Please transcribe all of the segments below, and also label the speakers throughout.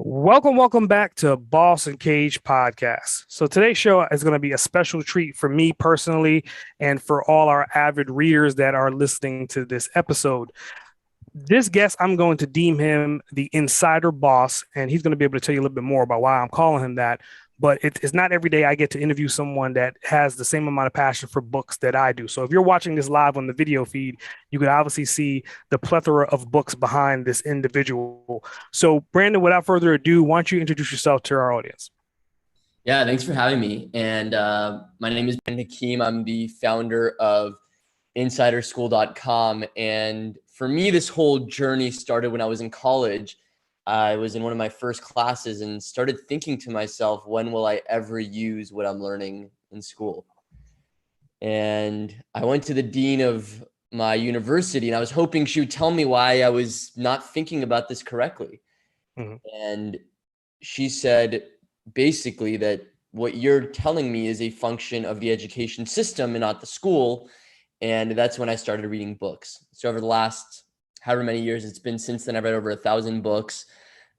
Speaker 1: Welcome back to Boss Uncaged podcast. So today's show is going to be a special treat for me personally and for all our avid readers that are listening to this episode. This guest, I'm going to deem him the insider boss, and he's going to be able to tell you a little bit more about why I'm calling him that. But it's not every day I get to interview someone that has the same amount of passion for books that I do. So if you're watching this live on the video feed, you can obviously see the plethora of books behind this individual. So, Brandon, without further ado, why don't you introduce yourself to our audience?
Speaker 2: Yeah, thanks for having me. And my name is Hakim. I'm the founder of insiderschool.com. And for me, this whole journey started when I was in college. I was in one of my first classes and started thinking to myself, when will I ever use what I'm learning in school? And I went to the dean of my university and I was hoping she would tell me why I was not thinking about this correctly.
Speaker 1: Mhm.
Speaker 2: And she said, basically, that what you're telling me is a function of the education system and not the school. And that's when I started reading books. So over the last however many years it's been since then, I've read over 1,000 books,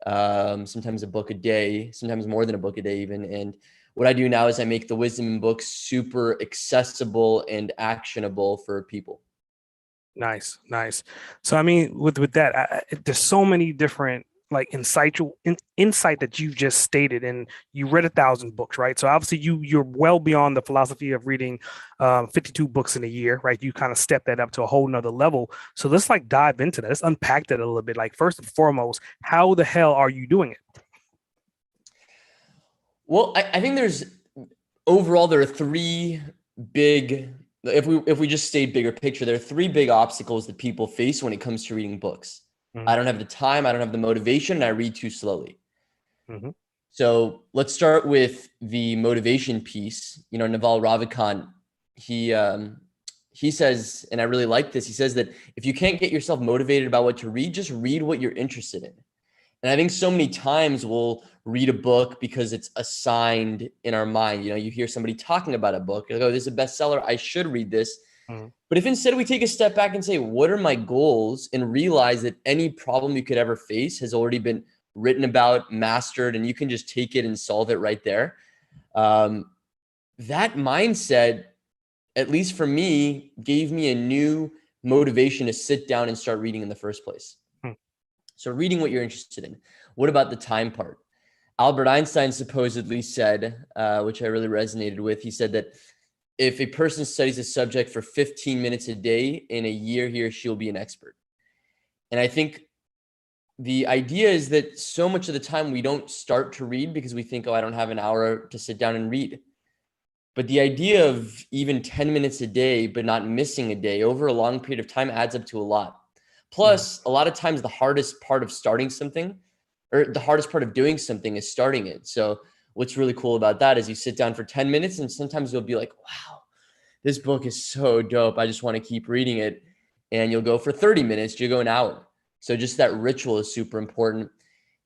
Speaker 2: sometimes a book a day, sometimes more than a book a day even. And what I do now is I make the wisdom in books super accessible and actionable for people.
Speaker 1: Nice, nice. So, I mean, with that, there's so many different like insight that you've just stated, and you read 1,000 books, right? So obviously you're well beyond the philosophy of reading 52 books in a year, right? You kind of step that up to a whole nother level. So let's like dive into that. Let's unpack that a little bit. Like first and foremost, how the hell are you doing it?
Speaker 2: Well, I think there are three big, if we just stayed bigger picture, there are three big obstacles that people face when it comes to reading books.
Speaker 1: Mhm.
Speaker 2: I don't have the time, I don't have the motivation, and I read too slowly.
Speaker 1: Mhm.
Speaker 2: So let's start with the motivation piece. Naval Ravikant, he says, and I really like this, he says that if you can't get yourself motivated about what to read, just read what you're interested in. And I think so many times we'll read a book because it's assigned in our mind. You hear somebody talking about a book, you're like, oh, this is a bestseller, I should read this.
Speaker 1: Mhm.
Speaker 2: But if instead we take a step back and say, what are my goals, and realize that any problem you could ever face has already been written about, mastered, and you can just take it and solve it right there. That mindset, at least for me, gave me a new motivation to sit down and start reading in the first place.
Speaker 1: Mhm.
Speaker 2: So reading what you're interested in. What about the time part? Albert Einstein supposedly said, which I really resonated with, he said that if a person studies a subject for 15 minutes a day, in a year, he or she will be an expert. And I think the idea is that so much of the time we don't start to read because we think, oh, I don't have an hour to sit down and read. But the idea of even 10 minutes a day, but not missing a day over a long period of time adds up to a lot. Plus, a lot of times the hardest part of starting something, or the hardest part of doing something, is starting it. So what's really cool about that is you sit down for 10 minutes and sometimes you'll be like, wow, this book is so dope, I just want to keep reading it. And you'll go for 30 minutes, you go an hour. So just that ritual is super important.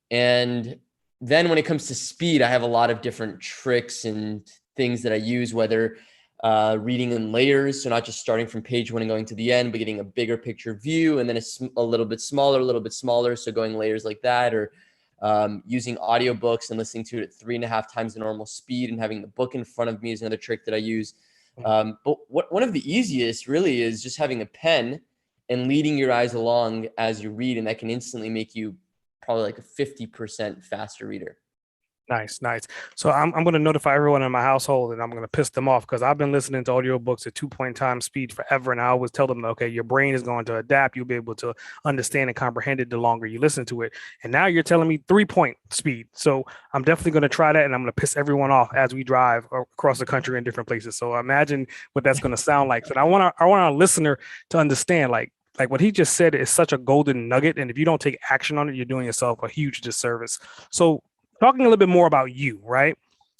Speaker 2: And then when it comes to speed, I have a lot of different tricks and things that I use, whether reading in layers, so not just starting from page one and going to the end, but getting a bigger picture view, and then a little bit smaller, so going layers like that, or using audiobooks and listening to it at 3.5 times the normal speed and having the book in front of me is another trick that I use. But one of the easiest really is just having a pen and leading your eyes along as you read, and that can instantly make you probably like a 50% faster reader.
Speaker 1: Nice, nice. So I'm going to notify everyone in my household, and I'm going to piss them off because I've been listening to audiobooks at 2 point time speed forever, and I always tell them, okay, your brain is going to adapt. You'll be able to understand and comprehend it the longer you listen to it. And now you're telling me 3 point speed. So I'm definitely going to try that, and I'm going to piss everyone off as we drive across the country in different places. So imagine what that's going to sound like. So I want our listener to understand, like what he just said is such a golden nugget, and if you don't take action on it, you're doing yourself a huge disservice. So talking a little bit more about you, right?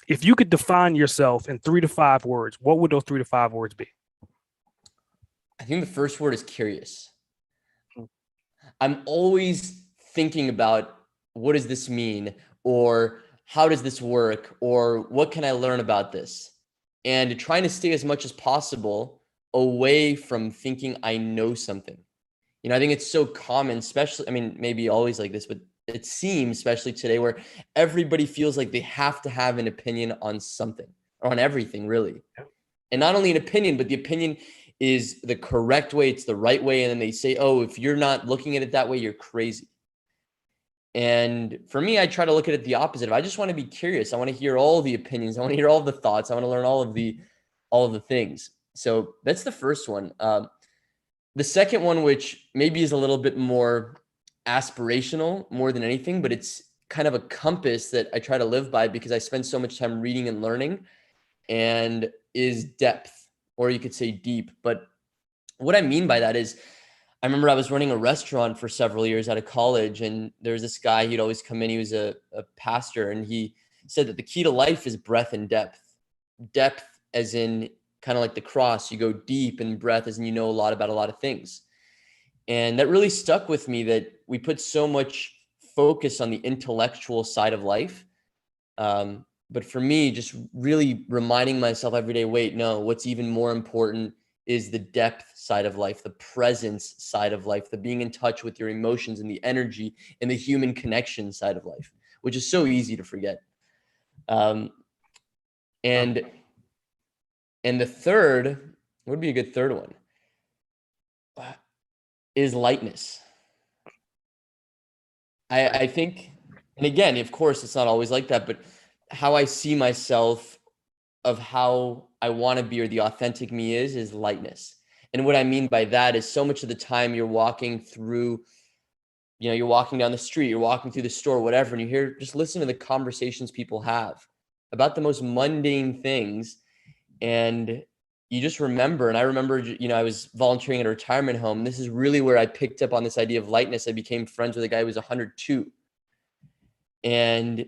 Speaker 1: If you could define yourself in 3 to 5 words, what would those 3 to 5 words be?
Speaker 2: I think the first word is curious. I'm always thinking about, what does this mean? Or how does this work? Or what can I learn about this? And trying to stay as much as possible away from thinking I know something. I think it's so common, especially, I mean, maybe always like this, but it seems, especially today, where everybody feels like they have to have an opinion on something or on everything, really. And not only an opinion, but the opinion is the correct way, it's the right way. And then they say, oh, if you're not looking at it that way, you're crazy. And for me, I try to look at it the opposite. I just want to be curious. I want to hear all the opinions. I want to hear all the thoughts. I want to learn all of the things. So that's the first one. The second one, which maybe is a little bit more aspirational more than anything, but it's kind of a compass that I try to live by because I spend so much time reading and learning, and is depth, or you could say deep. But what I mean by that is, I remember I was running a restaurant for several years out of college, and there was this guy, he'd always come in, he was a pastor, and he said that the key to life is breadth and depth. Depth as in kind of like the cross, you go deep, and breadth as in you know a lot about a lot of things. And that really stuck with me, that we put so much focus on the intellectual side of life. But for me, just really reminding myself every day, wait, no, what's even more important is the depth side of life, the presence side of life, the being in touch with your emotions and the energy and the human connection side of life, which is so easy to forget. And the third, what would be a good third one? Is lightness. I think, and again, of course, it's not always like that, but how I see myself, of how I want to be, or the authentic me is lightness. And what I mean by that is, so much of the time you're walking through, you're walking down the street, you're walking through the store, whatever, and you hear, just listen to the conversations people have about the most mundane things. And you just remember, and I remember, I was volunteering at a retirement home. This is really where I picked up on this idea of lightness. I became friends with a guy who was 102. And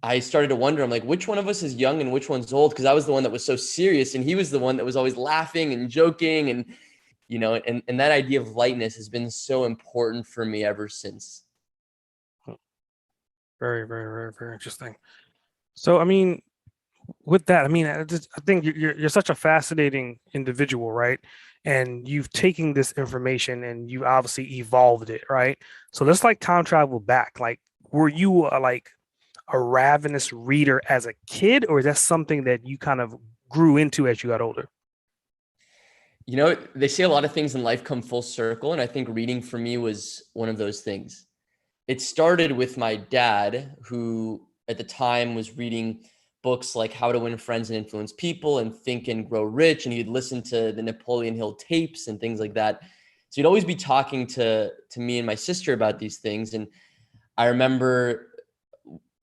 Speaker 2: I started to wonder, I'm like, which one of us is young and which one's old? Because I was the one that was so serious, and he was the one that was always laughing and joking. And, and that idea of lightness has been so important for me ever since.
Speaker 1: Very, very, very, very interesting. So, I mean, with that, I mean, I think you're such a fascinating individual, right? And you've taken this information and you obviously evolved it, right? So let's like time travel back. Like, were you like a ravenous reader as a kid, or is that something that you kind of grew into as you got older?
Speaker 2: They say a lot of things in life come full circle, and I think reading for me was one of those things. It started with my dad, who at the time was reading books like How to Win Friends and Influence People and Think and Grow Rich, and he'd listen to the Napoleon Hill tapes and things like that. So he'd always be talking to me and my sister about these things. And I remember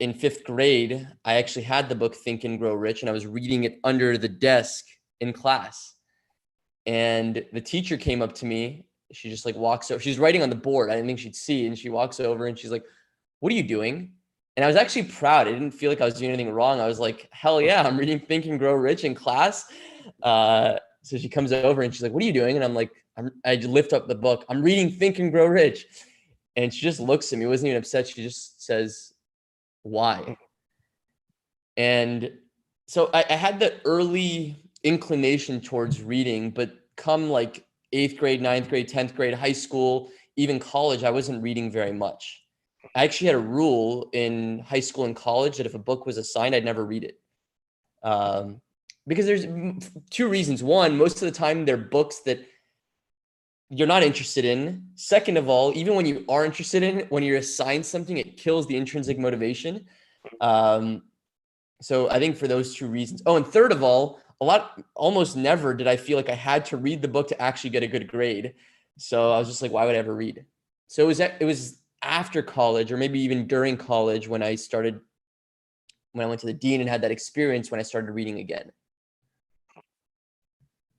Speaker 2: in 5th grade, I actually had the book Think and Grow Rich, and I was reading it under the desk in class. And the teacher came up to me. She just like walks over. She's writing on the board. I didn't think she'd see. And she walks over and she's like, "What are you doing?" And I was actually proud. I didn't feel like I was doing anything wrong. I was like, hell yeah, I'm reading Think and Grow Rich in class. So she comes over and she's like, "What are you doing?" And I'm like, I lift up the book. "I'm reading Think and Grow Rich." And she just looks at me, wasn't even upset. She just says, "Why?" And so I had the early inclination towards reading, but come like 8th grade, 9th grade, 10th grade, high school, even college, I wasn't reading very much. I actually had a rule in high school and college that if a book was assigned, I'd never read it. Because there's 2 reasons. One, most of the time they're books that you're not interested in. Second of all, even when you are interested in, when you're assigned something, it kills the intrinsic motivation. So I think for those 2 reasons. Oh, and third of all, almost never did I feel like I had to read the book to actually get a good grade. So I was just like, why would I ever read? So it was after college, or maybe even during college, when I went to the dean and had that experience, when I started reading again.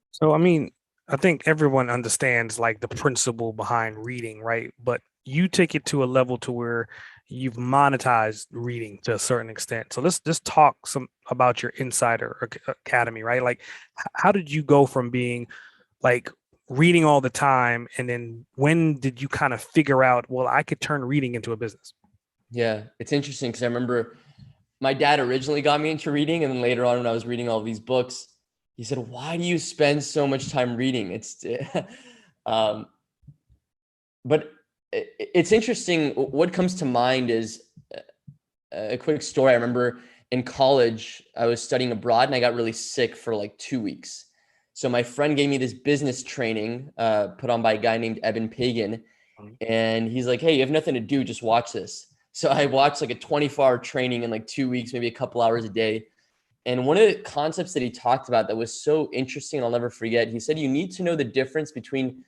Speaker 1: So, I mean, I think everyone understands like the principle behind reading, right? But you take it to a level to where you've monetized reading to a certain extent. So let's just talk some about your Insider Academy, right? Like, how did you go from being like reading all the time, and then when did you kind of figure out, well, I could turn reading into a business?
Speaker 2: Yeah, it's interesting because I remember my dad originally got me into reading, and then later on when I was reading all these books, he said, "Why do you spend so much time reading?" It's but it's interesting. What comes to mind is a quick story. I remember in college, I was studying abroad and I got really sick for like 2 weeks. So my friend gave me this business training put on by a guy named Eben Pagan. And he's like, hey, you have nothing to do, just watch this. So I watched like a 24-hour training in like 2 weeks, maybe a couple hours a day. And one of the concepts that he talked about that was so interesting, and I'll never forget, he said, you need to know the difference between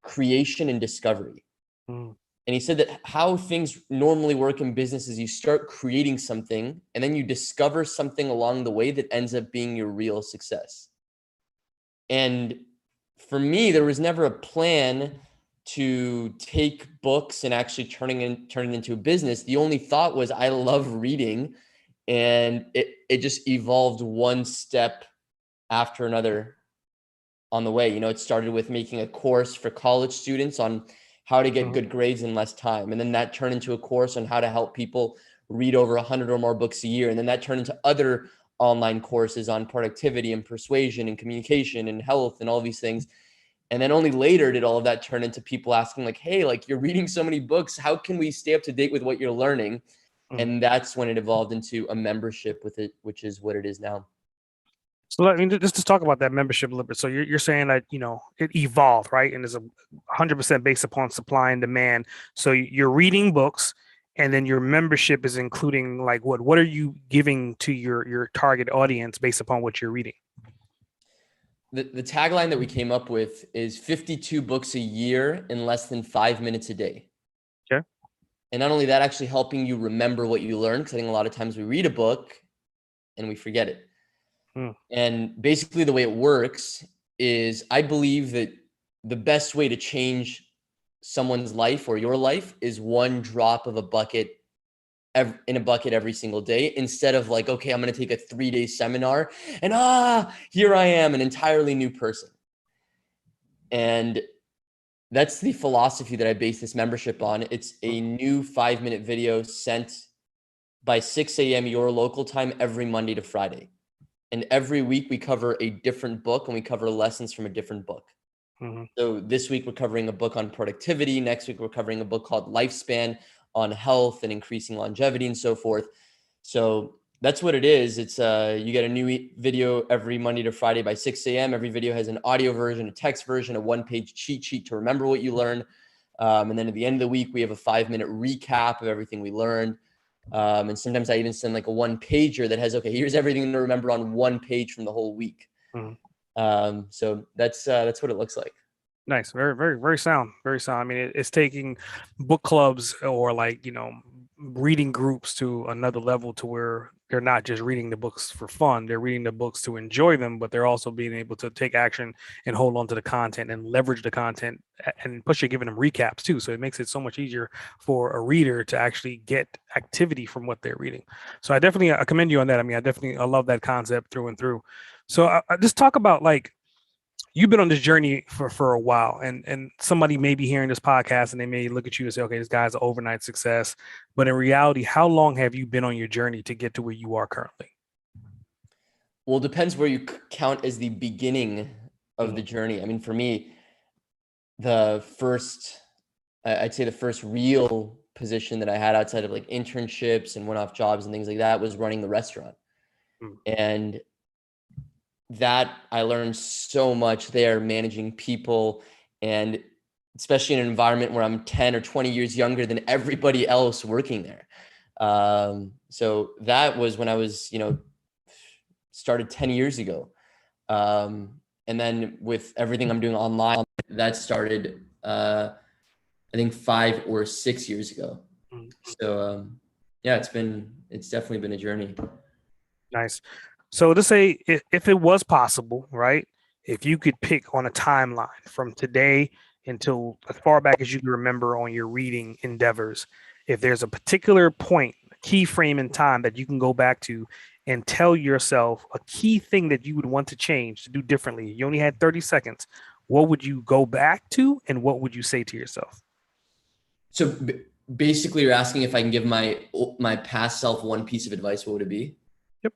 Speaker 2: creation and discovery.
Speaker 1: Mm.
Speaker 2: And he said that how things normally work in business is you start creating something and then you discover something along the way that ends up being your real success. And for me, there was never a plan to take books and actually turn it into a business. The only thought was I love reading, and it just evolved one step after another on the way. It started with making a course for college students on how to get good grades in less time. And then that turned into a course on how to help people read over 100 or more books a year. And then that turned into other online courses on productivity and persuasion and communication and health and all these things. And then only later did all of that turn into people asking like, hey, like you're reading so many books, how can we stay up to date with what you're learning? And that's when it evolved into a membership with it, which is what it is now.
Speaker 1: So I mean, just to talk about that membership a little bit. So you're saying that it evolved, right? And is 100% based upon supply and demand. So you're reading books, and then your membership is including like what are you giving to your target audience based upon what you're reading?
Speaker 2: The tagline that we came up with is 52 books a year in less than 5 minutes a day.
Speaker 1: Okay.
Speaker 2: And not only that, actually helping you remember what you learned, because I think a lot of times we read a book and we forget it. And basically the way it works is I believe that the best way to change someone's life or your life is one drop of a bucket in a bucket every single day, instead of like, okay, I'm going to take a 3-day seminar and here I am, an entirely new person. And that's the philosophy that I base this membership on. It's a new 5-minute video sent by 6 a.m. your local time every Monday to Friday. And every week we cover a different book and we cover lessons from a different book. So this week we're covering a book on productivity. Next week we're covering a book called Lifespan on health and increasing longevity and so forth. So that's what it is. It's you get a new video every Monday to Friday by 6 a.m. Every video has an audio version, a text version, a one-page cheat sheet to remember what you learned. And then at the end of the week, we have a 5-minute recap of everything we learned. And sometimes I even send like a 1-pager that has, okay, here's everything to remember on 1 page from the whole week. So that's what it looks like.
Speaker 1: Nice. Very, very, very sound. Very sound. I mean, it's taking book clubs or like, reading groups to another level to where they're not just reading the books for fun. They're reading the books to enjoy them, but they're also being able to take action and hold on to the content and leverage the content, and plus you're giving them recaps too. So it makes it so much easier for a reader to actually get activity from what they're reading. So I commend you on that. I mean, I love that concept through and through. So I just talk about like, you've been on this journey for a while, and somebody may be hearing this podcast and they may look at you and say, okay, this guy's an overnight success. But in reality, how long have you been on your journey to get to where you are currently?
Speaker 2: Well, it depends where you count as the beginning of the journey. I mean, for me, I'd say the first real position that I had outside of like internships and one-off jobs and things like that was running the restaurant. And that I learned so much there, managing people, and especially in an environment where I'm 10 or 20 years younger than everybody else working there. So that was when I was, started 10 years ago. And then with everything I'm doing online, that started, I think 5 or 6 years ago. So, yeah, it's definitely been a journey.
Speaker 1: Nice. So to say, if it was possible, right? If you could pick on a timeline from today until as far back as you can remember on your reading endeavors, if there's a particular point, a key frame in time that you can go back to and tell yourself a key thing that you would want to change, to do differently, you only had 30 seconds, what would you go back to and what would you say to yourself?
Speaker 2: So basically you're asking if I can give my past self one piece of advice, what would it be?
Speaker 1: Yep.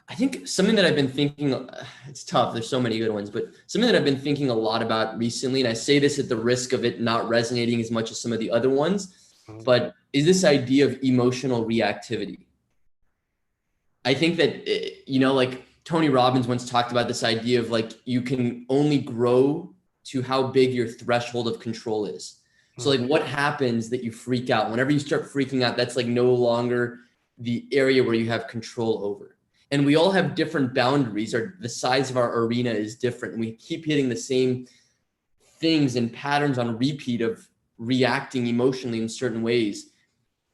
Speaker 2: I think something that I've been thinking, it's tough. There's so many good ones, but something that I've been thinking a lot about recently, and I say this at the risk of it not resonating as much as some of the other ones,
Speaker 1: Mhm.
Speaker 2: but is this idea of emotional reactivity. I think that, like Tony Robbins once talked about this idea of like, you can only grow to how big your threshold of control is. So
Speaker 1: Mhm.
Speaker 2: like what happens that you freak out? Whenever you start freaking out, that's like no longer the area where you have control over. And we all have different boundaries, or the size of our arena is different. And we keep hitting the same things and patterns on repeat of reacting emotionally in certain ways.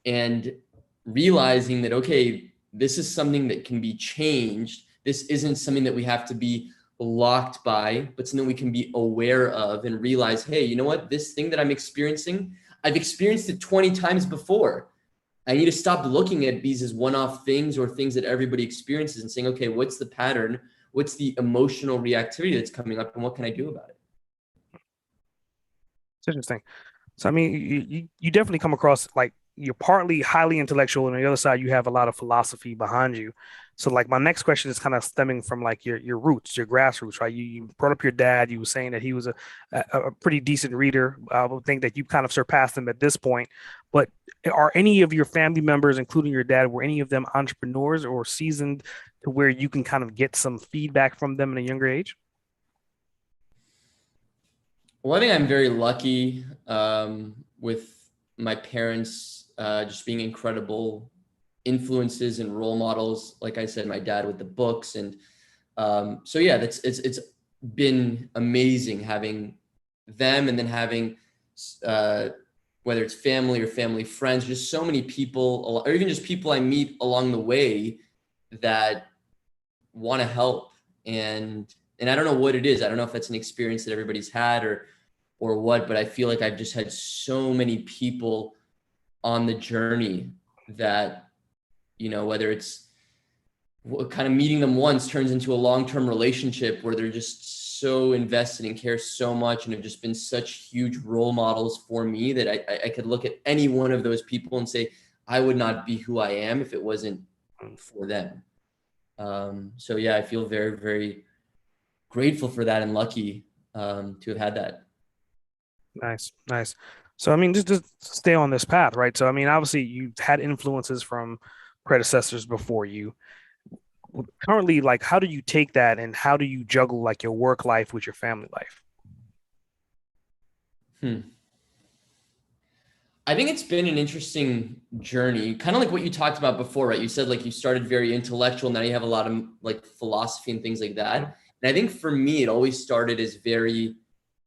Speaker 2: And realizing that, okay, this is something that can be changed. This isn't something that we have to be locked by, but something we can be aware of and realize, hey, you know what? This thing that I'm experiencing, I've experienced it 20 times before. I need to stop looking at these as one-off things or things that everybody experiences and saying, okay, what's the pattern? What's the emotional reactivity that's coming up, and what can I do about it?
Speaker 1: It's interesting. So I mean, you definitely come across like you're partly highly intellectual, and on the other side, you have a lot of philosophy behind you. So like my next question is kind of stemming from like your roots, your grassroots, right? You brought up your dad. You were saying that he was a pretty decent reader. I would think that you kind of surpassed him at this point. But are any of your family members, including your dad, were any of them entrepreneurs or seasoned to where you can kind of get some feedback from them at a younger age?
Speaker 2: Well, I think I'm very lucky with my parents just being incredible influences and role models. Like I said, my dad with the books, and so yeah, it's been amazing having them, and then having uh, whether it's family or family friends, just so many people, or even just people I meet along the way that want to help. And I don't know what it is. I don't know if that's an experience that everybody's had or what, but I feel like I've just had so many people on the journey that, whether it's kind of meeting them once turns into a long-term relationship where they're just so invested and care so much and have just been such huge role models for me that I could look at any one of those people and say, I would not be who I am if it wasn't for them. So yeah, I feel very, very grateful for that and lucky to have had that.
Speaker 1: Nice, nice. So I mean, just stay on this path, right? So I mean, obviously you've had influences from predecessors before you. Currently, like, how do you take that and how do you juggle like your work life with your family life?
Speaker 2: Hmm. I think it's been an interesting journey, kind of like what you talked about before, right? You said like you started very intellectual, now you have a lot of like philosophy and things like
Speaker 1: Mhm.
Speaker 2: that. And I think for me, it always started as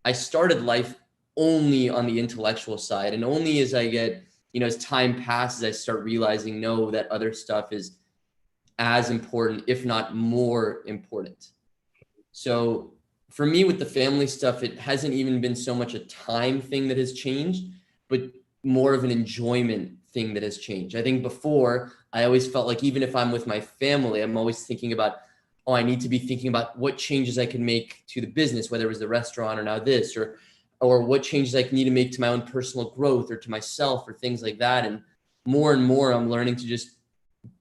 Speaker 2: I started life only on the intellectual side. And only as I get, as time passes, I start realizing, no, that other stuff is as important, if not more important. So for me with the family stuff, it hasn't even been so much a time thing that has changed, but more of an enjoyment thing that has changed. I think before I always felt like even if I'm with my family, I'm always thinking about, oh, I need to be thinking about what changes I can make to the business, whether it was the restaurant or now this, or what changes I need to make to my own personal growth or to myself or things like that. And more I'm learning to just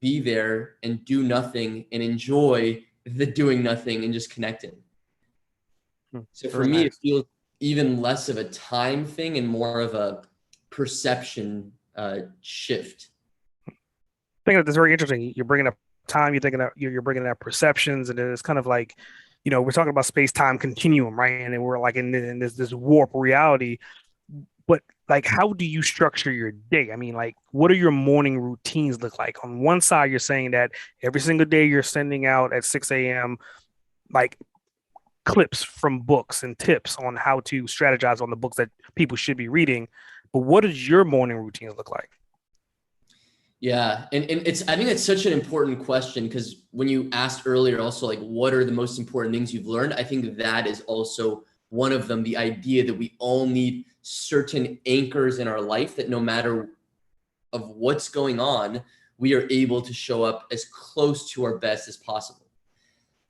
Speaker 2: be there and do nothing and enjoy the doing nothing and just connecting. So for
Speaker 1: Very
Speaker 2: me, it
Speaker 1: nice.
Speaker 2: feels even less of a time thing and more of a perception shift.
Speaker 1: I think that's very interesting. You're bringing up time. You're thinking that you're bringing up perceptions, and then it's kind of like, we're talking about space time continuum, right? And then we're like in this warp reality. But like, how do you structure your day? I mean, like, what are your morning routines look like? On one side, you're saying that every single day you're sending out at 6 a.m. like clips from books and tips on how to strategize on the books that people should be reading. But what does your morning routines look like?
Speaker 2: Yeah. And I think it's such an important question because when you asked earlier, also, like, what are the most important things you've learned? I think that is also one of them. The idea that we all need certain anchors in our life that no matter of what's going on, we are able to show up as close to our best as possible.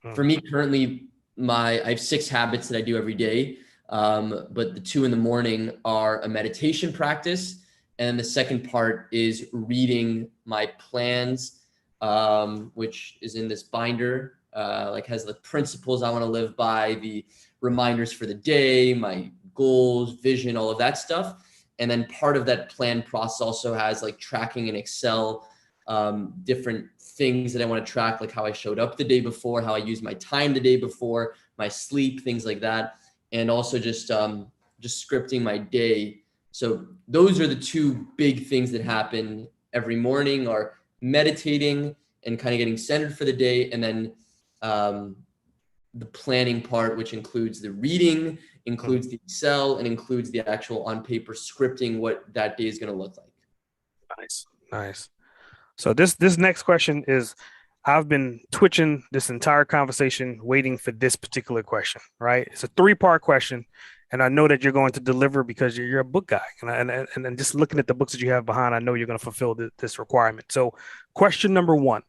Speaker 1: Hmm.
Speaker 2: For me currently, I have 6 habits that I do every day. But the 2 in the morning are a meditation practice. And the second part is reading my plans which is in this binder, like has the principles I want to live by, the reminders for the day, my goals, vision, all of that stuff. And then part of that plan process also has like tracking in Excel, different things that I want to track, like how I showed up the day before, how I used my time the day before, my sleep, things like that. And also just scripting my day. So those are the two big things that happen every morning, are meditating and kind of getting centered for the day. And then the planning part, which includes the reading, includes the Excel, and includes the actual on paper scripting what that day is going to look like.
Speaker 1: Nice, nice. So this next question is, I've been twitching this entire conversation waiting for this particular question, right? It's a three-part question, and I know that you're going to deliver because you're a book guy, and just looking at the books that you have behind, I know you're going to fulfill this requirement. So, question number one: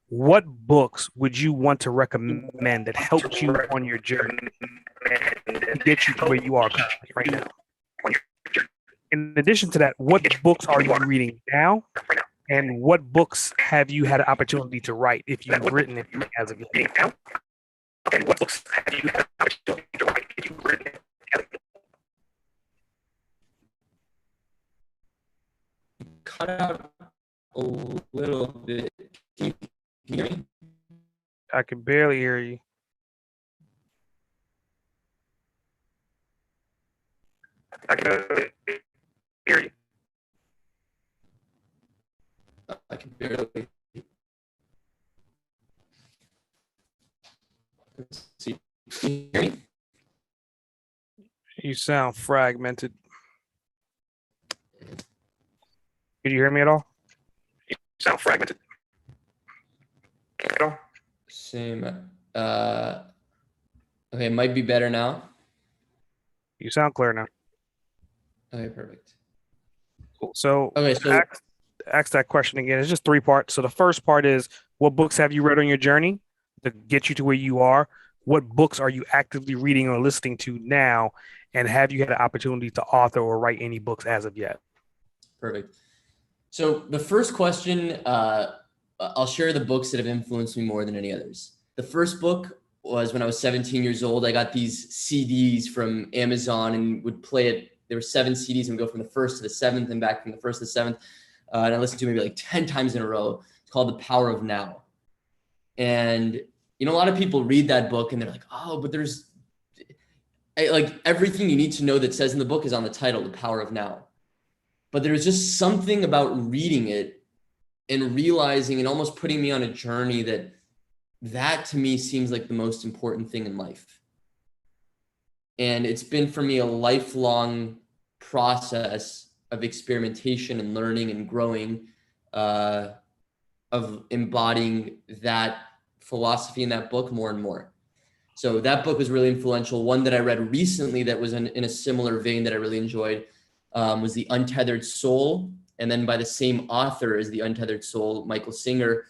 Speaker 1: what books would you want to recommend that helped you on your journey to get you to where you are currently right now? In addition to that, what books are you reading now? And what books have you had an opportunity to write, if you've written it as of yet? And what books have you had an opportunity to write, if you've written it as of yet?
Speaker 2: Cut out a little bit. Can you hear me?
Speaker 1: I can barely hear you. I can barely hear you.
Speaker 2: I can barely. Let's see. Can you hear me?
Speaker 1: You sound fragmented. Can you hear me at all? You sound fragmented. At all?
Speaker 2: Same. Okay, it might be better now.
Speaker 1: You sound clear now.
Speaker 2: Okay, perfect.
Speaker 1: Cool. So,
Speaker 2: Okay, so
Speaker 1: ask that question again. It's just three parts. So the first part is, what books have you read on your journey to get you to where you are? What books are you actively reading or listening to now? And have you had an opportunity to author or write any books as of yet?
Speaker 2: perfect. So the first question, I'll share the books that have influenced me more than any others. The first book was when I was 17 years old. I got these CDs from Amazon and would play it. There were 7 CDs and go from the first to the seventh and back from the first to the seventh. And I listened to maybe like 10 times in a row. It's called The Power of Now. And, you know, a lot of people read that book and they're like, oh, but there's like everything you need to know that says in the book is on the title, The Power of Now. But there's just something about reading it and realizing and almost putting me on a journey that to me seems like the most important thing in life. And it's been for me a lifelong process of experimentation and learning and growing, of embodying that philosophy in that book more and more. So that book was really influential. One that I read recently that was in a similar vein that I really enjoyed was The Untethered Soul. And then by the same author as The Untethered Soul, Michael Singer,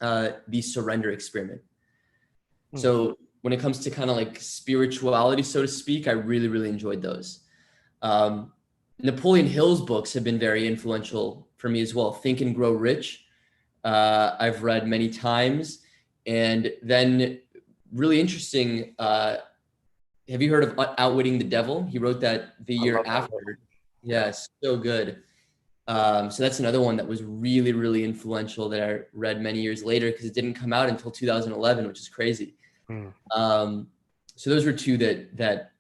Speaker 2: The Surrender Experiment. So when it comes to kind of like spirituality, so to speak, I really, really enjoyed those. Napoleon Hill's books have been very influential for me as well. Think and Grow Rich, I've read many times. And then really interesting, have you heard of Outwitting the Devil? He wrote that the year after. Yes, so good. So that's another one that was really, really influential that I read many years later because it didn't come out until 2011, which is crazy. So those were two that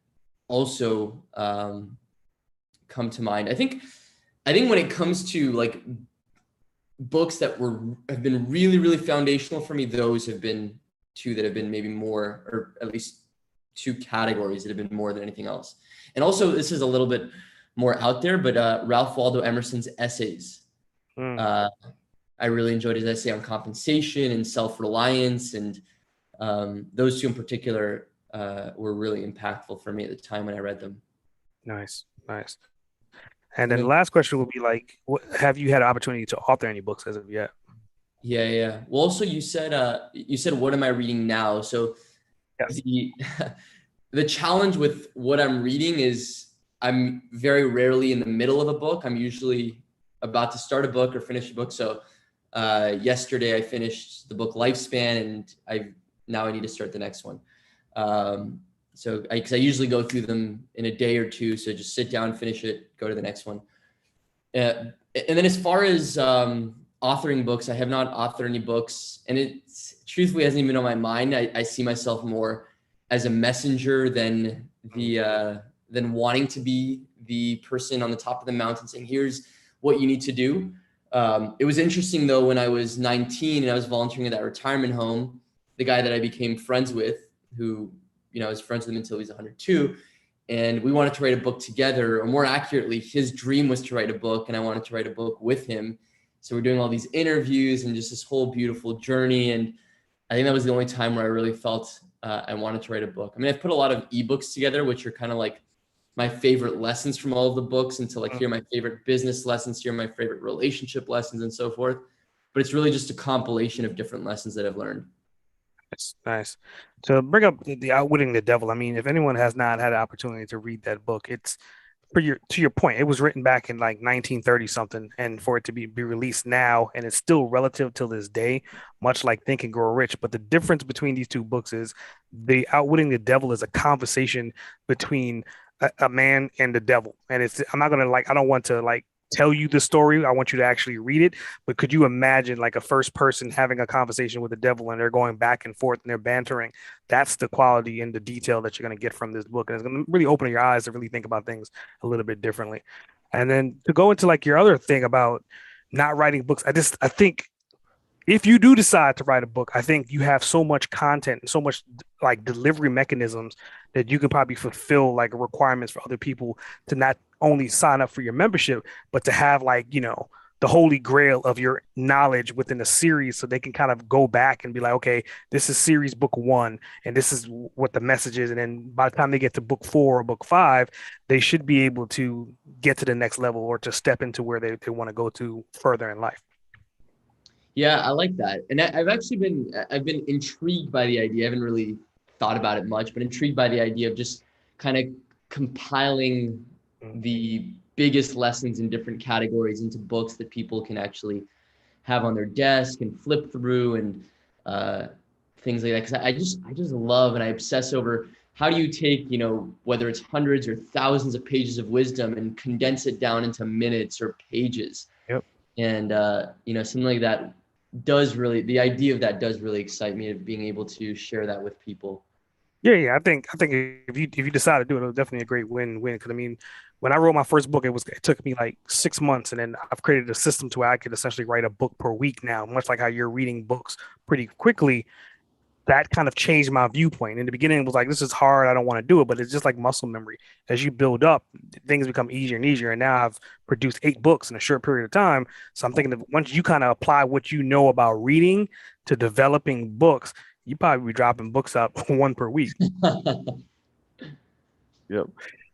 Speaker 2: also come to mind. I think when it comes to like books that have been really, really foundational for me, those have been two that have been maybe more, or at least two categories that have been more than anything else. And also, this is a little bit more out there, but Ralph Waldo Emerson's essays. I really enjoyed his essay on compensation and self-reliance, and those two in particular were really impactful for me at the time when I read them.
Speaker 1: Nice, nice. And then the last question will be like, have you had an opportunity to author any books as of yet?
Speaker 2: Yeah. Well, also you said, what am I reading now? So
Speaker 1: Yes.
Speaker 2: the challenge with what I'm reading is I'm very rarely in the middle of a book. I'm usually about to start a book or finish a book. So Yesterday I finished the book Lifespan, and I need to start the next one. Because I usually go through them in a day or two. So just sit down, finish it, go to the next one. And then as far as authoring books, I have not authored any books, and it truthfully hasn't even been on my mind. I see myself more as a messenger than wanting to be the person on the top of the mountain saying, here's what you need to do. It was interesting though, when I was 19 and I was volunteering at that retirement home, the guy that I became friends with, who, I was friends with him until he was 102. And we wanted to write a book together, or more accurately, his dream was to write a book, and I wanted to write a book with him. So we're doing all these interviews and just this whole beautiful journey. And I think that was the only time where I really felt I wanted to write a book. I mean, I've put a lot of ebooks together, which are kind of like my favorite lessons from all of the books, until like here are my favorite business lessons, here are my favorite relationship lessons, and so forth. But it's really just a compilation of different lessons that I've learned.
Speaker 1: That's nice. To bring up the Outwitting the Devil, I mean, if anyone has not had an opportunity to read that book, it's to your point, it was written back in like 1930 something, and for it to be released now, and it's still relative till this day, much like Think and Grow Rich. But the difference between these two books is the Outwitting the Devil is a conversation between a man and the devil, and I'm not gonna I don't want to tell you the story. I want you to actually read it. But could you imagine like a first person having a conversation with the devil, and they're going back and forth and they're bantering? That's the quality and the detail that you're going to get from this book. And it's going to really open your eyes to really think about things a little bit differently. And then to go into like your other thing about not writing books, I think if you do decide to write a book, I think you have so much content and so much like delivery mechanisms that you can probably fulfill like requirements for other people to not only sign up for your membership, but to have the holy grail of your knowledge within a series, so they can kind of go back and be like, okay, this is series book 1, and this is what the message is. And then by the time they get to book 4 or book 5, they should be able to get to the next level or to step into where they want to go to further in life.
Speaker 2: Yeah, I like that. And I've been intrigued by the idea. I haven't really thought about it much, but intrigued by the idea of just kind of compiling the biggest lessons in different categories into books that people can actually have on their desk and flip through, and things like that. Because I just love and I obsess over, how do you take, whether it's hundreds or thousands of pages of wisdom, and condense it down into minutes or pages.
Speaker 1: Yep.
Speaker 2: And something like that the idea of that does really excite me, of being able to share that with people.
Speaker 1: Yeah. I think if you decide to do it, it'll definitely a great win-win. Because I mean, when I wrote my first book, it took me like 6 months, and then I've created a system to where I could essentially write a book per week now, much like how you're reading books pretty quickly. That kind of changed my viewpoint. In the beginning, it was like, this is hard, I don't want to do it, but it's just like muscle memory. As you build up, things become easier and easier. And now I've produced 8 books in a short period of time. So I'm thinking that once you kind of apply what you know about reading to developing books, you probably be dropping books out one per week. Yep.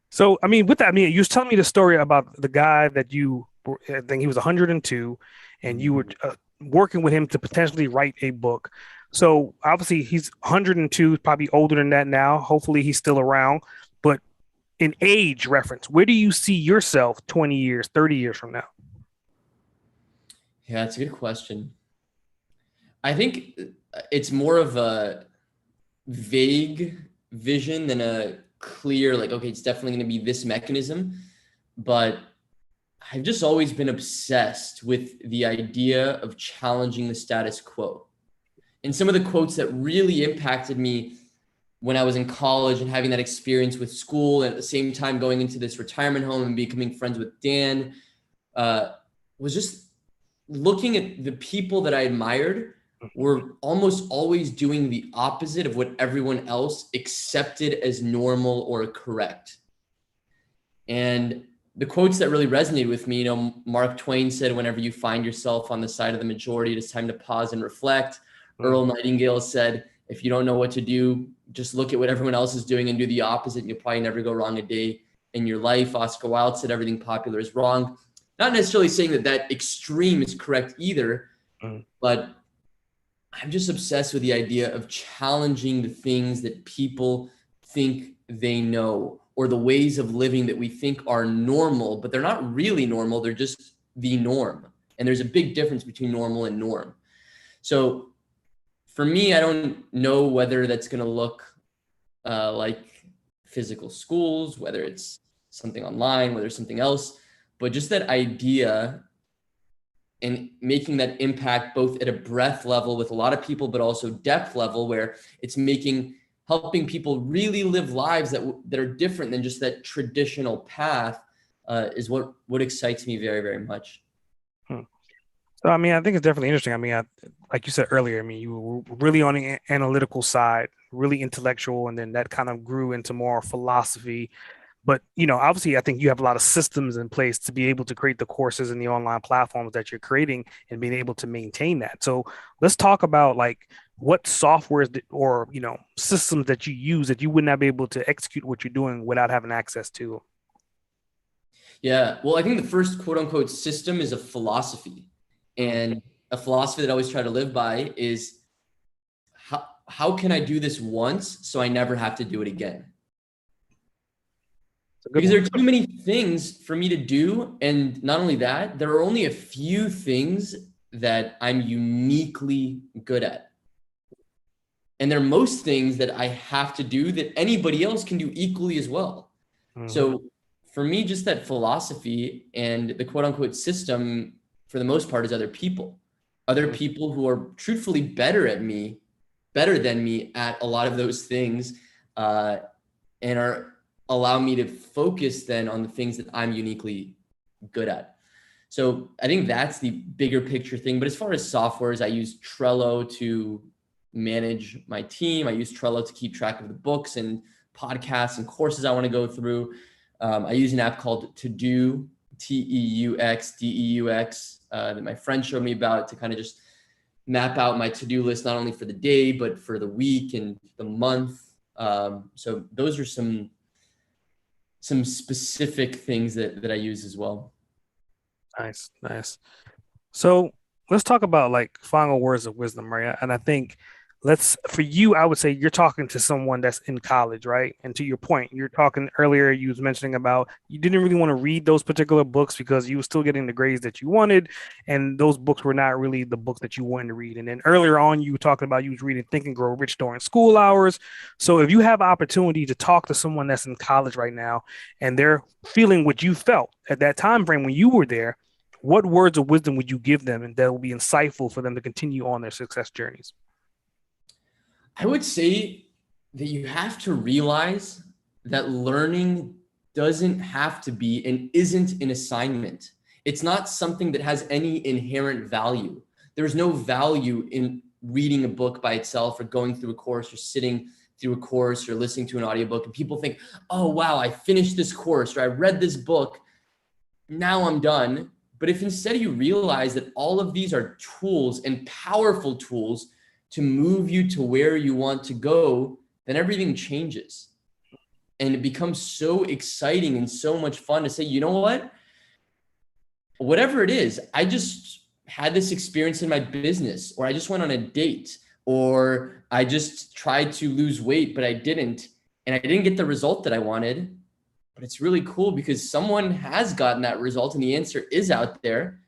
Speaker 1: So, I mean, with that, I mean, you was telling me the story about the guy that I think he was 102, and you were working with him to potentially write a book. So obviously he's 102, probably older than that now. Hopefully he's still around. But in age reference, where do you see yourself 20 years, 30 years from now?
Speaker 2: Yeah, that's a good question. I think it's more of a vague vision than a clear, like, okay, it's definitely going to be this mechanism. But I've just always been obsessed with the idea of challenging the status quo. And some of the quotes that really impacted me when I was in college and having that experience with school, and at the same time going into this retirement home and becoming friends with Dan, was just looking at the people that I admired were almost always doing the opposite of what everyone else accepted as normal or correct. And the quotes that really resonated with me, Mark Twain said, whenever you find yourself on the side of the majority, it is time to pause and reflect. Earl Nightingale said, if you don't know what to do, just look at what everyone else is doing and do the opposite, and you'll probably never go wrong a day in your life. Oscar Wilde said, everything popular is wrong. Not necessarily saying that extreme is correct either, but I'm just obsessed with the idea of challenging the things that people think they know, or the ways of living that we think are normal, but they're not really normal. They're just the norm. And there's a big difference between normal and norm. So for me, I don't know whether that's going to look like physical schools, whether it's something online, whether it's something else, but just that idea and making that impact both at a breadth level with a lot of people, but also depth level where it's helping people really live lives that are different than just that traditional path is what excites me very, very much.
Speaker 1: Hmm. So, I mean, I think it's definitely interesting. I mean, like you said earlier, I mean, you were really on the analytical side, really intellectual, and then that kind of grew into more philosophy. But, obviously, I think you have a lot of systems in place to be able to create the courses and the online platforms that you're creating and being able to maintain that. So let's talk about like what softwares or, systems that you use that you would not be able to execute what you're doing without having access to.
Speaker 2: Yeah. Well, I think the first quote unquote system is a philosophy.
Speaker 1: Mm,
Speaker 2: And a philosophy that I always try to live by is how can I do this once so I never have to do it again?
Speaker 1: it's a good
Speaker 2: Because
Speaker 1: one.
Speaker 2: there are too many things for me to do. And not only that, there are only a few things that I'm uniquely good at. And there are most things that I have to do that anybody else can do equally as well.
Speaker 1: Mhm.
Speaker 2: So for me, just that philosophy and the quote unquote system, for the most part, is other
Speaker 1: Mhm.
Speaker 2: people who are truthfully better than me at a lot of those things, uh, and are allow me to focus then on the things that I'm uniquely good at. So I think that's the bigger picture thing. But as far as softwares, I use Trello to manage my team. I use Trello to keep track of the books and podcasts and courses I want to go through. I use an app called To Do, TEUX, that my friend showed me about to kind of just map out my to-do list, not only for the day, but for the week and the month. So those are some specific things that I use as well.
Speaker 1: Nice, nice. So let's talk about like final words of wisdom, right? And I think for you, I would say you're talking to someone that's in college, right? And to your point, you're talking earlier, you was mentioning about you didn't really want to read those particular books because you were still getting the grades that you wanted, and those books were not really the books that you wanted to read. And then earlier on, you were talking about you was reading Think and Grow Rich during school hours. So if you have opportunity to talk to someone that's in college right now and they're feeling what you felt at that time frame when you were there, what words of wisdom would you give them and that will be insightful for them to continue on their success journeys?
Speaker 2: I would say that you have to realize that learning doesn't have to be and isn't an assignment. It's not something that has any inherent value. There's no value in reading a book by itself or going through a course or sitting through a course or listening to an audiobook. And people think, oh, wow, I finished this course or I read this book. Now I'm done. But if instead you realize that all of these are tools and powerful tools to move you to where you want to go, then everything changes. And it becomes so exciting and so much fun to say, you know what? Whatever it is, I just had this experience in my business, or I just went on a date, or I just tried to lose weight, but I didn't. And I didn't get the result that I wanted. But it's really cool because someone has gotten that result and the answer is out there.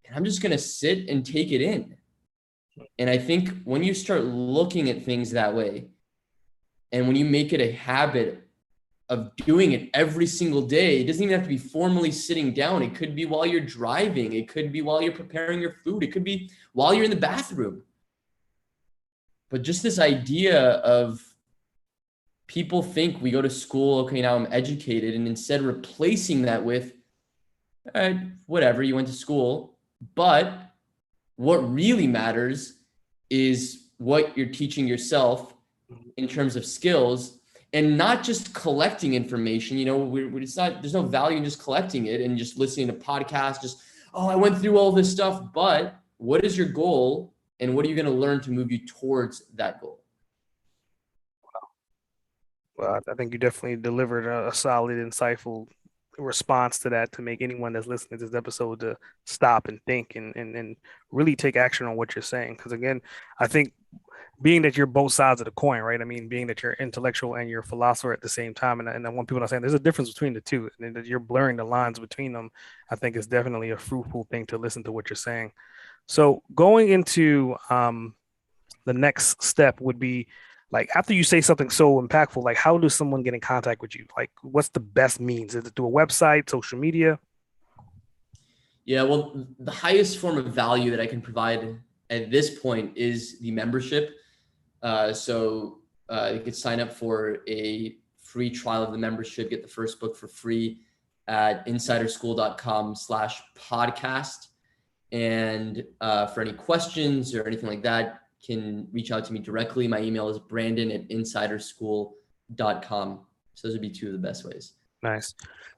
Speaker 2: And I'm just going to sit and take it in. And I think when you start looking at things that way, and when you make it a habit of doing it every single day, it doesn't even have to be formally sitting down. It could be while you're driving. It could be while you're preparing your food. It could be while you're in the bathroom. But just this idea of people think we go to school, okay, now I'm educated, and instead replacing that with whatever, you went to school. But what really matters is what you're teaching yourself in terms of skills and not just collecting information. It's not, there's no value in just collecting it and just listening to podcasts, just, oh, I went through all this stuff. But what is your goal and what are you going to learn to move you towards that goal?
Speaker 1: Well, I think you definitely delivered a solid, insightful response to that to make anyone that's listening to this episode to stop and think and really take action on what you're saying. Because again, I think being that you're both sides of the coin, right? I mean, being that you're intellectual and you're a philosopher at the same time, and then when people are saying there's a difference between the two, and that you're blurring the lines between them, I think is definitely a fruitful thing to listen to what you're saying. So going into the next step would be like after you say something so impactful, like how does someone get in contact with you? Like what's the best means? Is it through a website, social media?
Speaker 2: Yeah, well, the highest form of value that I can provide at this point is the membership. You could sign up for a free trial of the membership, get the first book for free at insiderschool.com/podcast. And for any questions or anything like that, can reach out to me directly. My email is brandon@insiderschool.com. So those would be two of the best ways.
Speaker 1: Nice.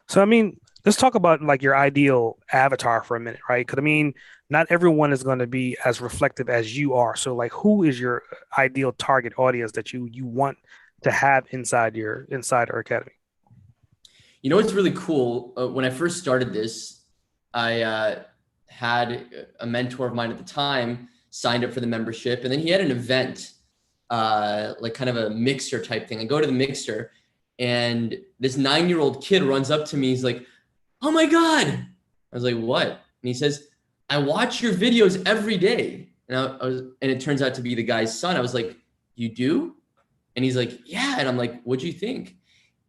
Speaker 1: So I mean, let's talk about like your ideal avatar for a minute, right? Because I mean, not everyone is going to be as reflective as you are. So like, who is your ideal target audience that you want to have inside our academy?
Speaker 2: You know what's really cool? When I first started this, I had a mentor of mine at the time signed up for the membership, and then he had an event, like kind of a mixer type thing. I go to the mixer, and this 9-year-old kid runs up to me. He's like, "Oh my God." I was like, "What?" And he says, "I watch your videos every day." And it turns out to be the guy's son. I was like, "You do?" And he's like, "Yeah." And I'm like, "What'd you think?"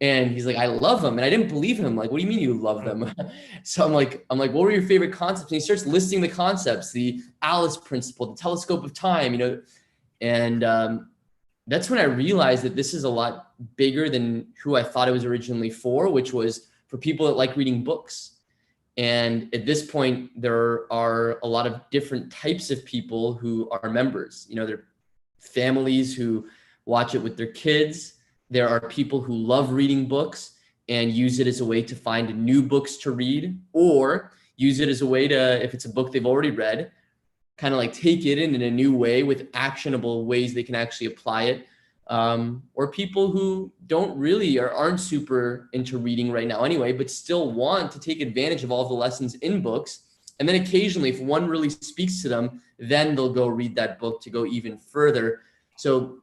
Speaker 2: And he's like, "I love them." And I didn't believe him. Like, "What do you mean you love them?" So I'm like, "What were your favorite concepts?" And he starts listing the concepts, the Alice principle, the telescope of time, and that's when I realized that this is a lot bigger than who I thought it was originally for, which was for people that like reading books. And at this point, there are a lot of different types of people who are members. There are families who watch it with their kids. There are people who love reading books and use it as a way to find new books to read, or use it as a way to, if it's a book they've already read, kind of like take it in a new way with actionable ways they can actually apply it. Or people who don't really or aren't super into reading right now anyway, but still want to take advantage of all the lessons in books. And then occasionally, if one really speaks to them, then they'll go read that book to go even further. So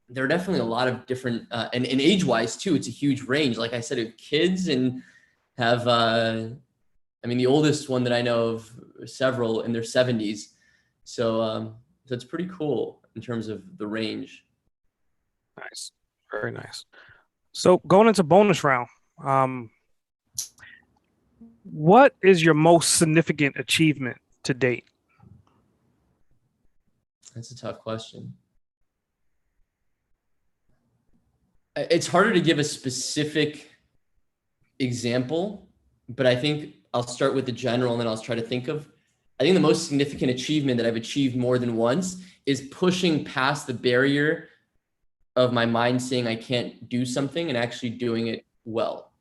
Speaker 2: there are definitely a lot of different, and age-wise too, it's a huge range. Like I said, if kids and have, the oldest one that I know of, several in their 70s. So it's pretty cool in terms of the range.
Speaker 1: Nice, very nice. So going into bonus round, um, what is your most significant achievement to date?
Speaker 2: That's a tough question. It's harder to give a specific example, but I think I'll start with the general and then I'll try to think of. I think the most significant achievement that I've achieved more than once is pushing past the barrier of my mind saying I can't do something and actually doing it well.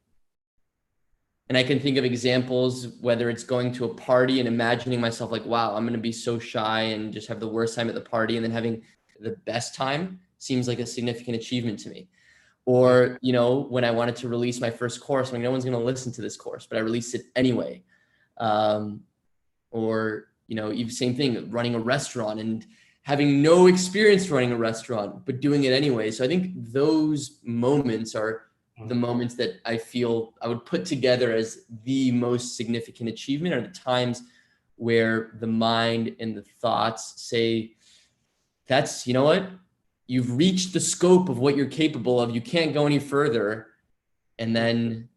Speaker 2: And I can think of examples, whether it's going to a party and imagining myself like, wow, I'm going to be so shy and just have the worst time at the party, and then having the best time seems like a significant achievement to me. Or, when I wanted to release my first course, I'm like, no one's going to listen to this course, but I released it anyway. Or, even same thing, running a restaurant and having no experience running a restaurant, but doing it anyway. So I think those moments are the moments that I feel I would put together as the most significant achievement, are the times where the mind and the thoughts say, that's, you know what? You've reached the scope of what you're capable of. You can't go any further. And then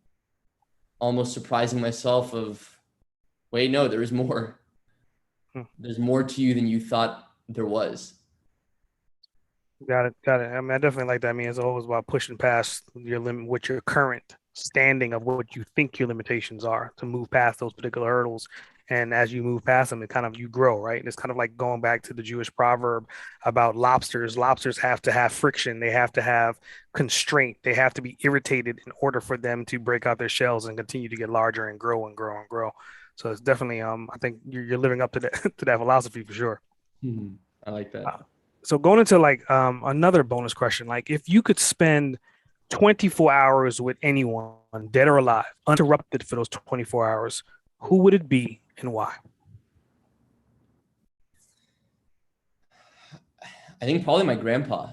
Speaker 2: almost surprising myself of, wait, no, there is more. There's more to you than you thought there was.
Speaker 1: Got it. Got it. I mean, I definitely like that. I mean, it's always about pushing past your limit, what your current standing of what you think your limitations are, to move past those particular hurdles. And as you move past them, it kind of you grow, right? And it's kind of like going back to the Jewish proverb about lobsters. Lobsters have to have friction. They have to have constraint. They have to be irritated in order for them to break out their shells and continue to get larger and grow and grow and grow. So it's definitely, I think you're living up to that to that philosophy for sure.
Speaker 2: I like that.
Speaker 1: So going into like another bonus question, like if you could spend 24 hours with anyone, dead or alive, uninterrupted for those 24 hours, who would it be and why?
Speaker 2: I think probably my grandpa.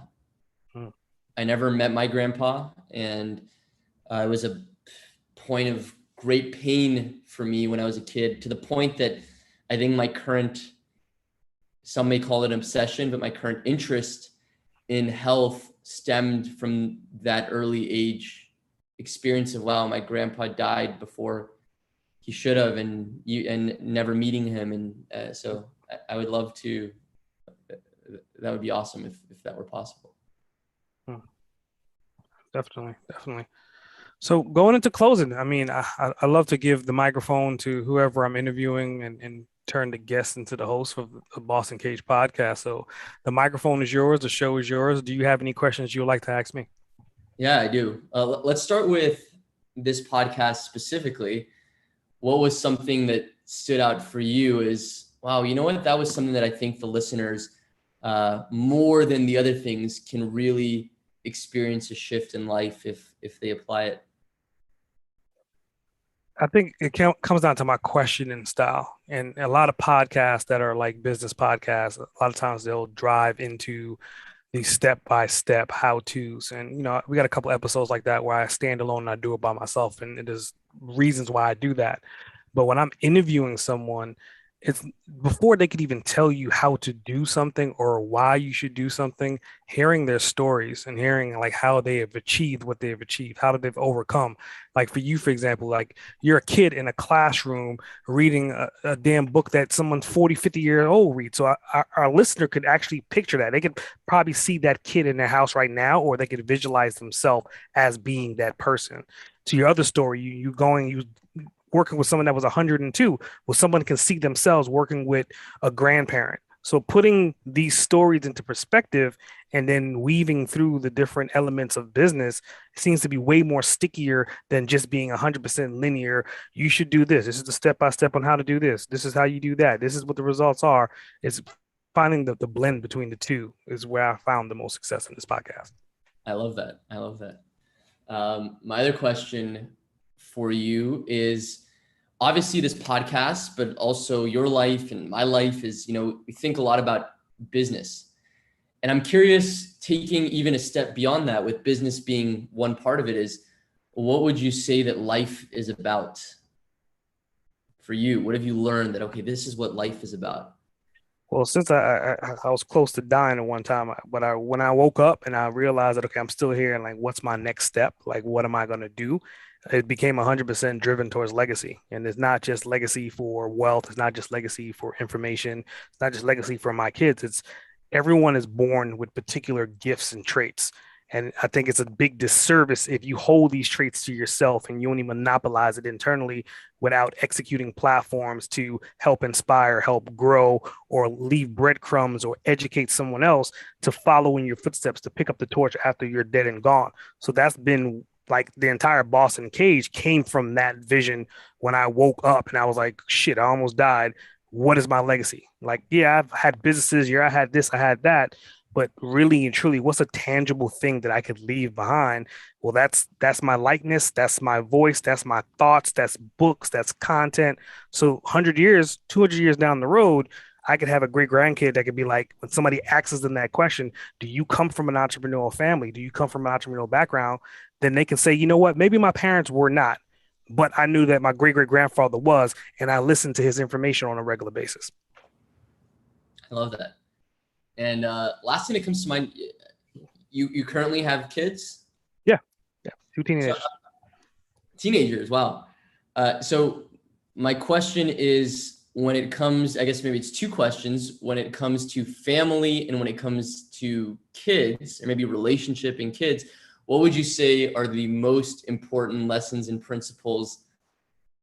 Speaker 1: Hmm.
Speaker 2: I never met my grandpa, and it was a point of great pain for me when I was a kid, to the point that I think my current, some may call it an obsession, but my current interest in health stemmed from that early age experience of, wow, my grandpa died before he should have, and never meeting him. And so I would love to, that would be awesome if that were possible.
Speaker 1: Hmm. Definitely, definitely. So going into closing, I mean, I love to give the microphone to whoever I'm interviewing and turn the guest into the host of the Boss Uncaged podcast. So the microphone is yours. The show is yours. Do you have any questions you would like to ask me?
Speaker 2: Yeah, I do. Let's start with this podcast specifically. What was something that stood out for you is, wow, you know what? That was something that I think the listeners, more than the other things, can really experience a shift in life if they apply it.
Speaker 1: I think it comes down to my questioning style. And a lot of podcasts that are like business podcasts, a lot of times they'll drive into these step by step how to's. And, we got a couple episodes like that where I stand alone and I do it by myself. And there's reasons why I do that. But when I'm interviewing someone, it's before they could even tell you how to do something or why you should do something, hearing their stories and hearing like how they have achieved what they have achieved, how they've overcome. Like for you, for example, like you're a kid in a classroom reading a damn book that someone 40, 50-year old reads. So our listener could actually picture that. They could probably see that kid in their house right now, or they could visualize themselves as being that person. To your other story, you working with someone that was 102, well, someone can see themselves working with a grandparent. So putting these stories into perspective and then weaving through the different elements of business seems to be way more stickier than just being 100% linear. You should do this. This is the step by step on how to do this. This is how you do that. This is what the results are. It's finding the blend between the two is where I found the most success in this podcast.
Speaker 2: I love that. I love that. My other question for you is, obviously this podcast, but also your life and my life is, we think a lot about business. And I'm curious, taking even a step beyond that, with business being one part of it, is what would you say that life is about for you? What have you learned that, okay, this is what life is about?
Speaker 1: Well, since I was close to dying at one time, but when I woke up and I realized that okay, I'm still here, and like, what's my next step? Like, what am I gonna do? It became 100% driven towards legacy, and it's not just legacy for wealth. It's not just legacy for information. It's not just legacy for my kids. It's everyone is born with particular gifts and traits. And I think it's a big disservice if you hold these traits to yourself and you only monopolize it internally without executing platforms to help inspire, help grow, or leave breadcrumbs or educate someone else to follow in your footsteps to pick up the torch after you're dead and gone. So that's been like the entire Boss Uncaged came from that vision when I woke up and I was like, shit, I almost died. What is my legacy? Like, yeah, I've had businesses, yeah, I had this, I had that, but really and truly, what's a tangible thing that I could leave behind? Well, that's my likeness, that's my voice, that's my thoughts, that's books, that's content. So 100 years, 200 years down the road, I could have a great grandkid that could be like, when somebody asks them that question, do you come from an entrepreneurial family? Do you come from an entrepreneurial background? Then they can say, you know what, maybe my parents were not, but I knew that my great great grandfather was, and I listened to his information on a regular basis.
Speaker 2: I love that. And last thing that comes to mind, you currently have kids?
Speaker 1: Yeah, yeah, two
Speaker 2: So
Speaker 1: teenagers.
Speaker 2: teenagers, wow. So my question is, when it comes, I guess maybe it's two questions, when it comes to family and when it comes to kids, or maybe relationship and kids, what would you say are the most important lessons and principles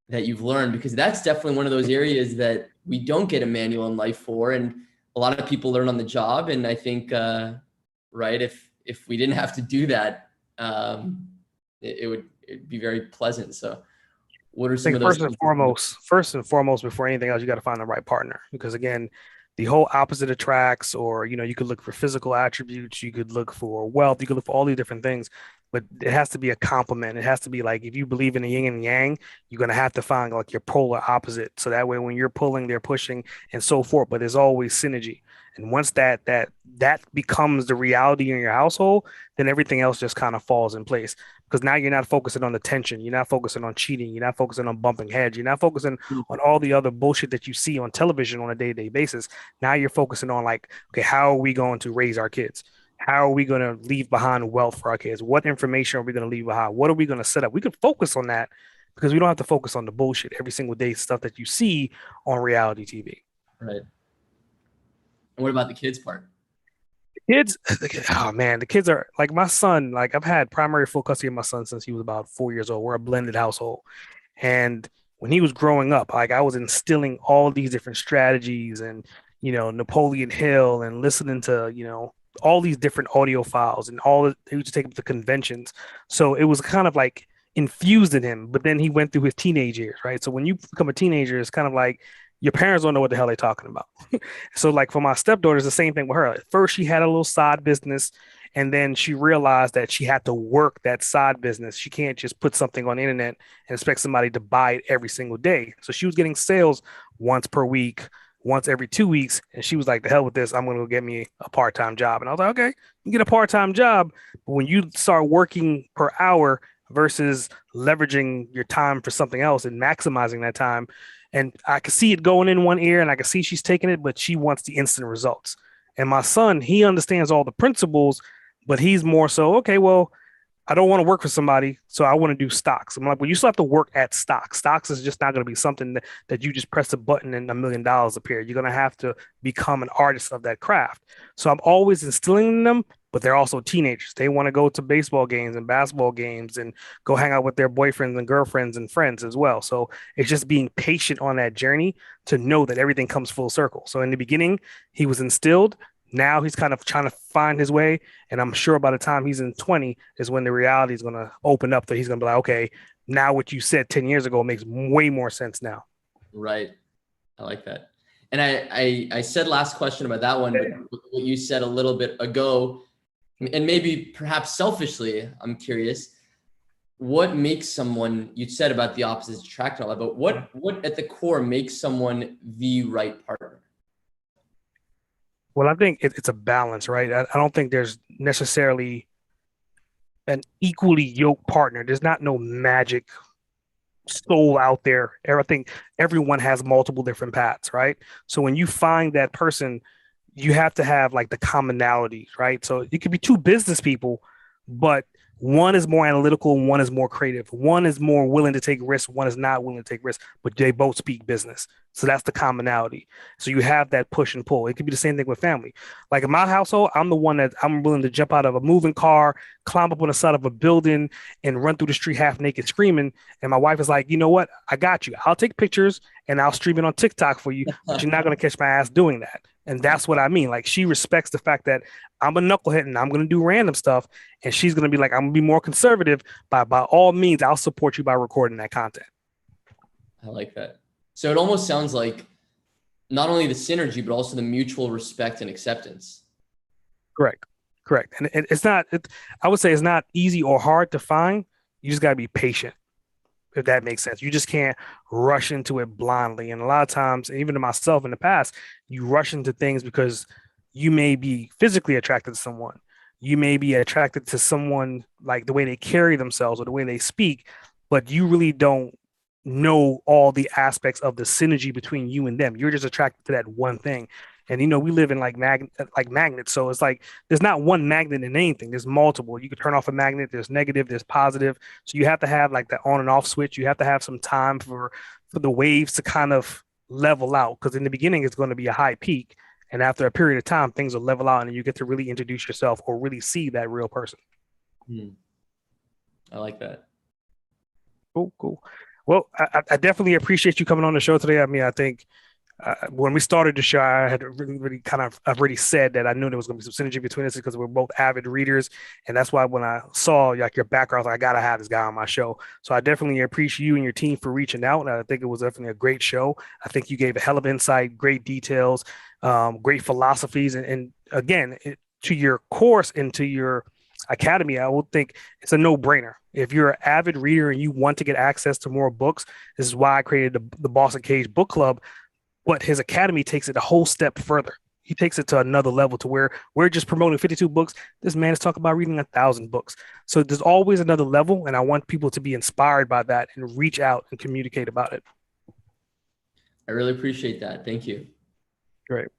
Speaker 2: that you've learned? Because that's definitely one of those areas that we don't get a manual in life for, and a lot of people learn on the job. And I think, right, if we didn't have to do that, it'd be very pleasant. So what are
Speaker 1: I
Speaker 2: some
Speaker 1: think
Speaker 2: of those things?
Speaker 1: first and foremost, before anything else, you got to find the right partner. Because again, the whole opposite attracts, or you could look for physical attributes, you could look for wealth, you could look for all these different things. but it has to be a complement. It has to be like if you believe in the yin and yang, you're gonna have to find like your polar opposite. So that way when you're pulling, they're pushing and so forth. But there's always synergy. And once that becomes the reality in your household, then everything else just kind of falls in place. Because now you're not focusing on the tension, you're not focusing on cheating, you're not focusing on bumping heads, you're not focusing on all the other bullshit that you see on television on a day-to-day basis. Now you're focusing on like, okay, how are we going to raise our kids? How are we going to leave behind wealth for our kids? What information are we going to leave behind? What are we going to set up? We can focus on that because we don't have to focus on the bullshit every single day stuff that you see on reality TV.
Speaker 2: Right. And what about the kids part?
Speaker 1: Kids, oh man, the kids are like my son. Like I've had primary full custody of my son since he was about 4 years old. We're a blended household. And when he was growing up, like I was instilling all these different strategies and, Napoleon Hill and listening to, all these different audio files and all he used to take him to conventions. So it was kind of like infused in him, but then he went through his teenage years, right? So when you become a teenager, it's kind of like your parents don't know what the hell they're talking about. So like for my stepdaughter, it's the same thing with her. At first, she had a little side business, and then she realized that she had to work that side business. She can't just put something on the internet and expect somebody to buy it every single day. So she was getting sales once per week, once every 2 weeks, and she was like, "The hell with this! I'm gonna go get me a part-time job." And I was like, "Okay, you get a part-time job, but when you start working per hour versus leveraging your time for something else and maximizing that time." And I could see it going in one ear and I could see she's taking it, but she wants the instant results. And my son, he understands all the principles, but he's more so, okay, well, I don't want to work for somebody, so I want to do stocks. I'm like, well, you still have to work at stocks. Stocks is just not going to be something that you just press a button and $1 million appear. You're going to have to become an artist of that craft. So I'm always instilling in them, but they're also teenagers. They want to go to baseball games and basketball games and go hang out with their boyfriends and girlfriends and friends as well. So it's just being patient on that journey to know that everything comes full circle. So in the beginning, he was instilled. Now he's kind of trying to find his way. And I'm sure by the time he's in 20 is when the reality is going to open up that he's going to be like, okay, now what you said 10 years ago makes way more sense now.
Speaker 2: Right. I like that. And I said last question about that one, but what you said a little bit ago, and maybe perhaps selfishly, I'm curious, what makes someone, you said about the opposites attract and all that, but what at the core makes someone the right partner?
Speaker 1: Well, I think it's a balance, right? I don't think there's necessarily an equally yoked partner. There's not no magic soul out there. I think everyone has multiple different paths, right? So when you find that person, you have to have like the commonalities, right? So it could be two business people, but one is more analytical and one is more creative. One is more willing to take risks, one is not willing to take risks, but they both speak business. So that's the commonality. So you have that push and pull. It could be the same thing with family. Like in my household, I'm the one that I'm willing to jump out of a moving car, climb up on the side of a building, and run through the street half naked screaming. And my wife is like, you know what? I got you. I'll take pictures and I'll stream it on TikTok for you, but you're not going to catch my ass doing that. And that's what I mean. Like she respects the fact that I'm a knucklehead and I'm going to do random stuff. And she's going to be like, I'm going to be more conservative. By all means, I'll support you by recording that content.
Speaker 2: I like that. So it almost sounds like not only the synergy, but also the mutual respect and acceptance.
Speaker 1: Correct. Correct. And it's not, I would say it's not easy or hard to find. You just got to be patient, if that makes sense. You just can't rush into it blindly. And a lot of times, even to myself in the past, you rush into things because you may be physically attracted to someone. You may be attracted to someone like the way they carry themselves or the way they speak, but you really don't know all the aspects of the synergy between you and them. You're just attracted to that one thing. And we live in like magnets. So it's like there's not one magnet in anything. There's multiple. You could turn off a magnet, there's negative, there's positive. So you have to have like that on and off switch. You have to have some time for the waves to kind of level out. Because in the beginning it's going to be a high peak. And after a period of time, things will level out and you get to really introduce yourself or really see that real person.
Speaker 2: I like that.
Speaker 1: Cool, cool. Well, I definitely appreciate you coming on the show today. I mean, I think when we started the show, I had really kind of already said that I knew there was going to be some synergy between us because we're both avid readers. And that's why when I saw like your background, I was like, I got to have this guy on my show. So I definitely appreciate you and your team for reaching out. And I think it was definitely a great show. I think you gave a hell of insight, great details, great philosophies. And again, to your course and to your Academy, I would think it's a no-brainer. If you're an avid reader and you want to get access to more books, this is why I created the Boss Uncaged book club. But his academy takes it a whole step further. He takes it to another level to where we're just promoting 52 books. This man is talking about reading 1,000 books. So there's always another level, and I want people to be inspired by that and reach out and communicate about it.
Speaker 2: I really appreciate that. Thank you.
Speaker 1: Great.